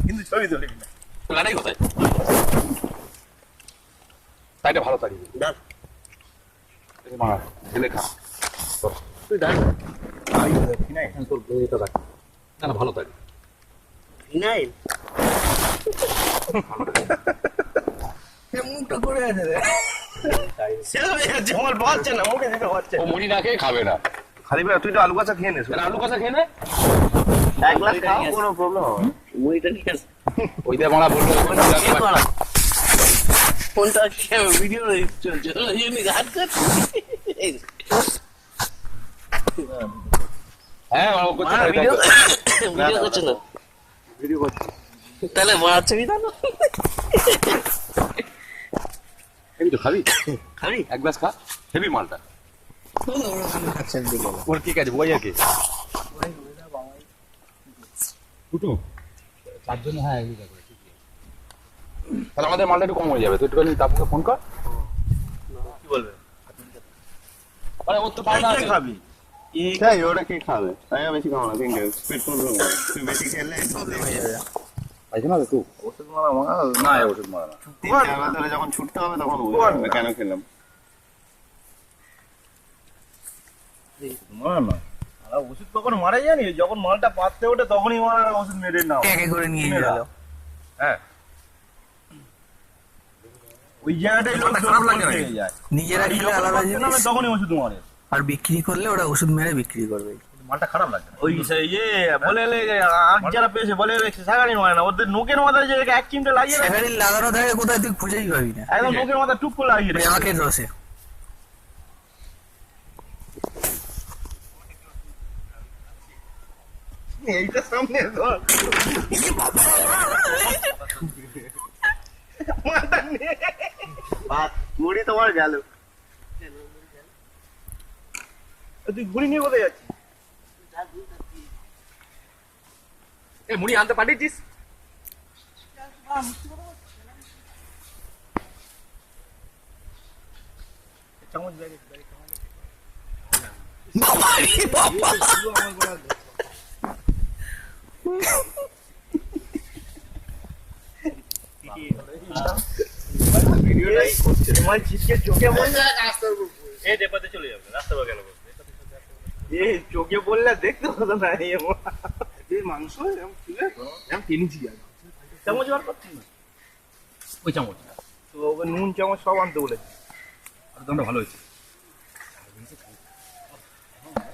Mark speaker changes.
Speaker 1: কিন্তু ছবি তুলি
Speaker 2: লাটাই কোথায়? তাইটা ভালো তাড়ি ঢেলে খা।
Speaker 1: তুই দেখ
Speaker 2: তোর এটা দেখ না, ভালো তাড়ি
Speaker 1: ফিনাইল মুখটা করে আছে রে জমাল পাচ্ছে না, মুখে দিতে পারছে
Speaker 2: ও মুড়ি না খেয়ে খাবে না।
Speaker 1: খালি বেলা তুই তো আলু কাঁচা খেয়ে নিস।
Speaker 2: আলু কাঁচা খেয়ে নে,
Speaker 1: এক গ্লাস খাও, কোনো প্রবলেম হবে না। মুড়িটা নিয়ে আস।
Speaker 2: ওই দিয়ে মারা বললো
Speaker 1: ফোনটা ভিডিও চলছে হাত করছে।
Speaker 2: হ্যাঁ
Speaker 1: ভিডিও করছে না,
Speaker 2: ভিডিও করছি।
Speaker 1: তাহলে মার ছবি দাও।
Speaker 2: এই তো খাবি,
Speaker 1: খাবি
Speaker 2: এক গ্লাস খা, হেভি মালটা। ওর কি কাজ বই আগে দুটো চারজনে। হ্যাঁ তাহলে আমাদের মালটা একটু কম হয়ে যাবে। তুই একটুখানি তারপরে ফোন কর,
Speaker 1: কি বলবে?
Speaker 2: আরে ওর তো পাওনা আছে।
Speaker 1: খাবি
Speaker 3: তাই ওরা কি খাবে? তাই বেশি খাবো না, তিনটে পেট প্রবলেম হবে। তুই বেশি খেলে প্রবলেম হয়ে যাবে।
Speaker 2: পাইছে না তুই
Speaker 1: ওষুধ মারা
Speaker 2: না, ওষুধ মারা না।
Speaker 3: তিনটে আবার ধরে যখন ছুটতে হবে তখন বুঝতে হবে কেন খেলাম।
Speaker 1: মারা না, ওষুধ কখন মারা জানি, যখন মালটা পাততে ওঠে তখনই মারা, ওষুধ মেরে নাও
Speaker 4: একে করে নিয়ে গেল।
Speaker 1: হ্যাঁ ওই জায়গাটাই লোক
Speaker 4: খারাপ লাগে না?
Speaker 1: খেয়ে যায়।
Speaker 4: নিজেরা খেলে আলাদা জিনিস,
Speaker 1: তখনই ওষুধ মারে।
Speaker 4: আর বিক্রি করলে ওরা ওষুধ মেরে বিক্রি করবে।
Speaker 2: মালটা খারাপ লাগে।
Speaker 1: ওই ইয়ে বলে আখ যারা পেয়েছে বলে সাগানি মারে না, ওদের নোকের মাথায় যে এক চিমটে লাগিয়ে রাখে,
Speaker 4: স্যাকারিন লাগানো থাকে কোথায় তুই খুঁজেই পাবি না।
Speaker 1: একদম নোকের মাথায় টুক করে লাগিয়ে রাখে।
Speaker 4: আখের রসে
Speaker 1: এইটা সামনে ধর। মুড়ি তোমার গেল, তুই ঘুড়ি নিয়ে কোথায় যাচ্ছিস?
Speaker 2: এই মুড়ি আনতে পাঠিয়েছিস?
Speaker 1: চামচ ব্যাগে
Speaker 4: বাবা রে বাবা,
Speaker 1: ভিডিওটাই করছে তোমার ছিটকে চোখে বললে এই ডেপাতে চলে যাবে, রাস্তা বা গেল এই চোখে বললে দেখতে হতো না। এই মাংস কিনেছি চামচ বার করছি না,
Speaker 2: ওই চামচ
Speaker 1: তো নুন চামচ সব আনতে বলেছি।
Speaker 2: দামটা ভালো হয়েছে।